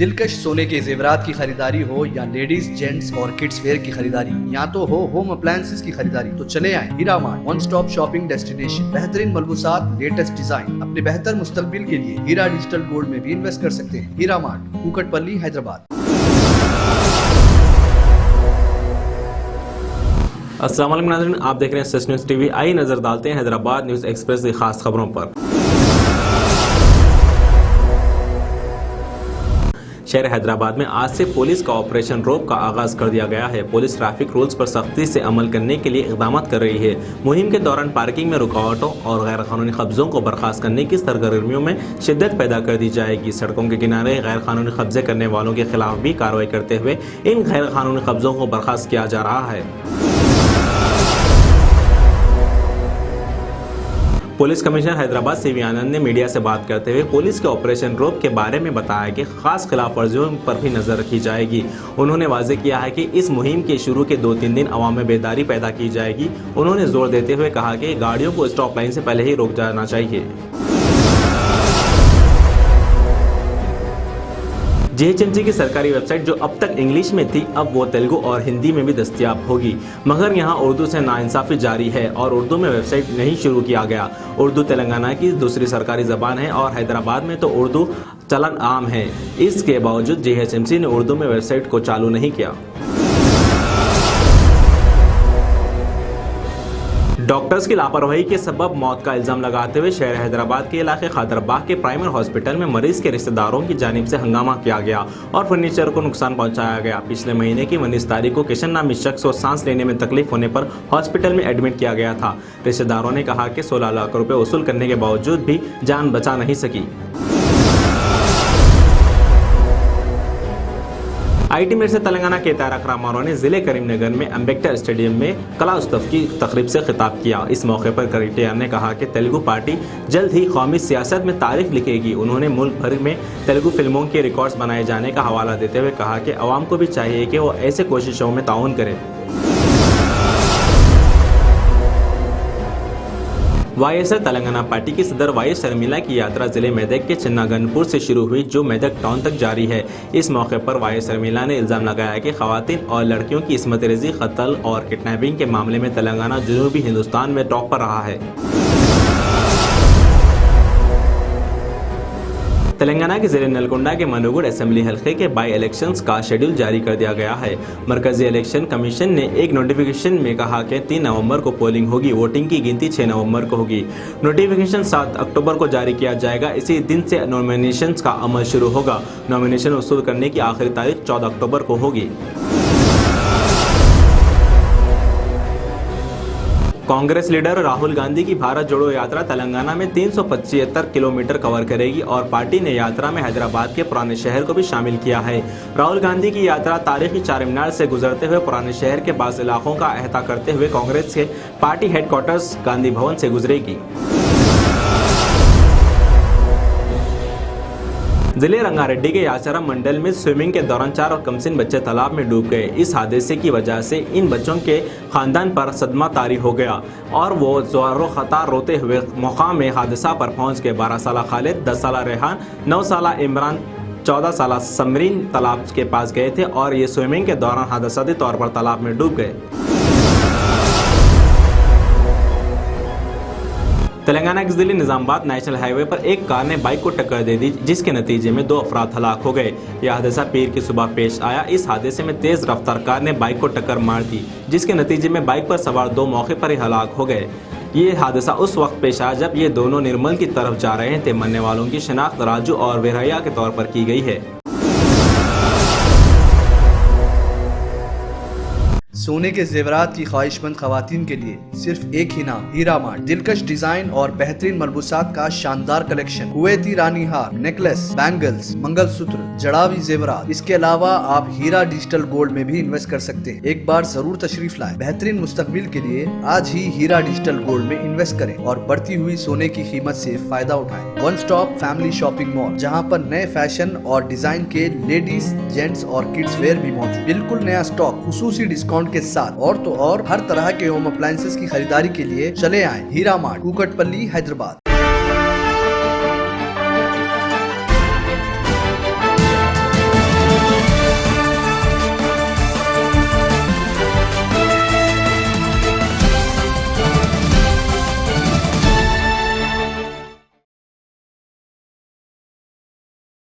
दिलकश सोने के जेवरात की खरीदारी हो या लेडीज, जेंट्स और किड्स वेयर की खरीदारी, या तो हो होम अप्लायंसेस की खरीदारी, तो चले आए Heera mart, one stop shopping destination. बेहतरीन मलबूसात, लेटेस्ट डिजाइन, अपने बेहतर मुस्तकबिल के लिए हीरा डिजिटल गोल्ड में भी इन्वेस्ट कर सकते हैं। हीरा मार्ट, कुकटपल्ली, हैदराबाद। अस्सलाम वालेकुम नाज़रीन, आप देख रहे हैं सच न्यूज़ टीवी। आइए नजर डालते हैं हैदराबाद न्यूज़ एक्सप्रेस की खास खबरों पर। शहर हैदराबाद में आज से पुलिस का ऑपरेशन रोप का आगाज कर दिया गया है। पुलिस ट्रैफिक रूल्स पर सख्ती से अमल करने के लिए इकदाम कर रही है। मुहिम के दौरान पार्किंग में रुकावटों और गैर कानूनी कब्जों को बर्खास्त करने की सरगर्मियों में शिद्दत पैदा कर दी जाएगी। सड़कों के किनारे गैर कानूनी कब्जे करने वालों के खिलाफ भी कार्रवाई करते हुए इन गैर कानूनी कब्जों को बर्खास्त किया जा रहा है। पुलिस कमिश्नर हैदराबाद सीवी आनंद ने मीडिया से बात करते हुए पुलिस के ऑपरेशन रोप के बारे में बताया कि खास खिलाफ वर्जियों पर भी नजर रखी जाएगी। उन्होंने वाज़ेह किया है कि इस मुहिम के शुरू के 2-3 दिन अवाम में बेदारी पैदा की जाएगी। उन्होंने जोर देते हुए कहा कि गाड़ियों को स्टॉप लाइन से पहले ही रोक जाना चाहिए। जीएचएमसी की सरकारी वेबसाइट जो अब तक इंग्लिश में थी, अब वो तेलुगु और हिंदी में भी दस्तयाब होगी, मगर यहाँ उर्दू से नाइंसाफ़ी जारी है और उर्दू में वेबसाइट नहीं शुरू किया गया। उर्दू तेलंगाना की दूसरी सरकारी ज़बान है और हैदराबाद में तो उर्दू चलन आम है। इसके बावजूद जीएचएमसी ने उर्दू में वेबसाइट को चालू नहीं किया। डॉक्टर्स की लापरवाही के सबब मौत का इल्जाम लगाते हुए शहर हैदराबाद के इलाके खादरबाग के प्राइमरी हॉस्पिटल में मरीज के रिश्तेदारों की जानिब से हंगामा किया गया और फर्नीचर को नुकसान पहुंचाया गया। पिछले महीने की 19 तारीख को किशन नामी शख्स को सांस लेने में तकलीफ होने पर हॉस्पिटल में एडमिट किया गया था। रिश्तेदारों ने कहा कि 16 लाख रुपए वसूल करने के बावजूद भी जान बचा नहीं सकी। आईटी मिर्जा तेलंगाना के तारक रामाराव ने जिले करीमनगर में अम्बेडकर स्टेडियम में कला उत्सव की तकरीब से खिताब किया। इस मौके पर करीटियार ने कहा कि तेलुगु पार्टी जल्द ही कौमी सियासत में तारीख लिखेगी। उन्होंने मुल्क भर में तेलुगु फिल्मों के रिकॉर्ड्स बनाए जाने का हवाला देते हुए कहा कि अवाम को भी चाहिए कि वो ऐसे कोशिशों में ताउन करें। वाईएसआर तेलंगाना पार्टी की सदर वाईएस शर्मिला की यात्रा जिले मेदक के चिन्नागनपुर से शुरू हुई, जो मेदक टाउन तक जारी है। इस मौके पर वाईएस शर्मिला ने इल्जाम लगाया कि खवातीन और लड़कियों की इस्मत रेज़ी, कत्ल और किडनैपिंग के मामले में तेलंगाना जनूबी हिंदुस्तान में टॉप पर रहा है। तेलंगाना के जिले नलगोंडा के मनुगुड़ असेंबली हल्के के बाई इलेक्शंस का शेड्यूल जारी कर दिया गया है। मरकजी इलेक्शन कमीशन ने एक नोटिफिकेशन में कहा कि 3 नवंबर को पोलिंग होगी। वोटिंग की गिनती 6 नवंबर को होगी। नोटिफिकेशन 7 अक्टूबर को जारी किया जाएगा। इसी दिन से नॉमिनेशन का अमल शुरू होगा। नॉमिनेशन वसूल करने की आखिरी तारीख 14 अक्टूबर को होगी। कांग्रेस लीडर राहुल गांधी की भारत जोड़ो यात्रा तेलंगाना में 375 किलोमीटर कवर करेगी और पार्टी ने यात्रा में हैदराबाद के पुराने शहर को भी शामिल किया है। राहुल गांधी की यात्रा तारीखी चार मीनार से गुजरते हुए पुराने शहर के बास इलाकों का अहता करते हुए कांग्रेस के पार्टी हेडक्वार्टर्स गांधी भवन से गुजरेगी। जिले रंगारेड्डी के याचारा मंडल में स्विमिंग के दौरान 4 और कमसिन बच्चे तालाब में डूब गए। इस हादसे की वजह से इन बच्चों के खानदान पर सदमा तारी हो गया और वो ज़ोरो ख़तार रोते हुए मौका में हादसा पर पहुंच गए। 12 साला खालिद, 10 साला रेहान, 9 साला इमरान, 14 साला समरीन तालाब के पास गए थे और ये स्विमिंग के दौरान हादसाती तौर पर तालाब में डूब गए। तेलंगाना के जिले निजामाबाद नेशनल हाईवे पर एक कार ने बाइक को टक्कर दे दी, जिसके नतीजे में 2 अफराद हलाक हो गए। यह हादसा पीर की सुबह पेश आया। इस हादसे में तेज रफ्तार कार ने बाइक को टक्कर मार दी, जिसके नतीजे में बाइक पर सवार 2 मौके पर ही हलाक हो गए। ये हादसा उस वक्त पेश आया जब ये दोनों निर्मल की तरफ जा रहे थे। मरने वालों की शिनाख्त राजू और वीरैया के तौर पर की गई है। सोने के जेवरात की ख्वाहिशमंद खवातीन के लिए सिर्फ एक ही नाम, हीरा मार्ट। दिलकश डिजाइन और बेहतरीन मलबूसात का शानदार कलेक्शन, कुवैती रानी हार, नेकलेस, बैंगल्स, मंगलसूत्र, जड़ावी जेवरात। इसके अलावा आप हीरा डिजिटल गोल्ड में भी इन्वेस्ट कर सकते हैं। एक बार जरूर तशरीफ लाएं। बेहतरीन मुस्तकबिल के लिए आज ही हीरा डिजिटल गोल्ड में इन्वेस्ट करें और बढ़ती हुई सोने की कीमत से फायदा उठाएं। One stop family shopping mall, जहां पर नए फैशन और डिजाइन के लेडीज, जेंट्स और किड्स वेयर भी मौजूद। बिल्कुल नया स्टॉक, खुसूसी डिस्काउंट के साथ। और तो और हर तरह के होम अप्लायंसेस की खरीदारी के लिए चले आए हीरा मार्ट, कुकटपल्ली, हैदराबाद।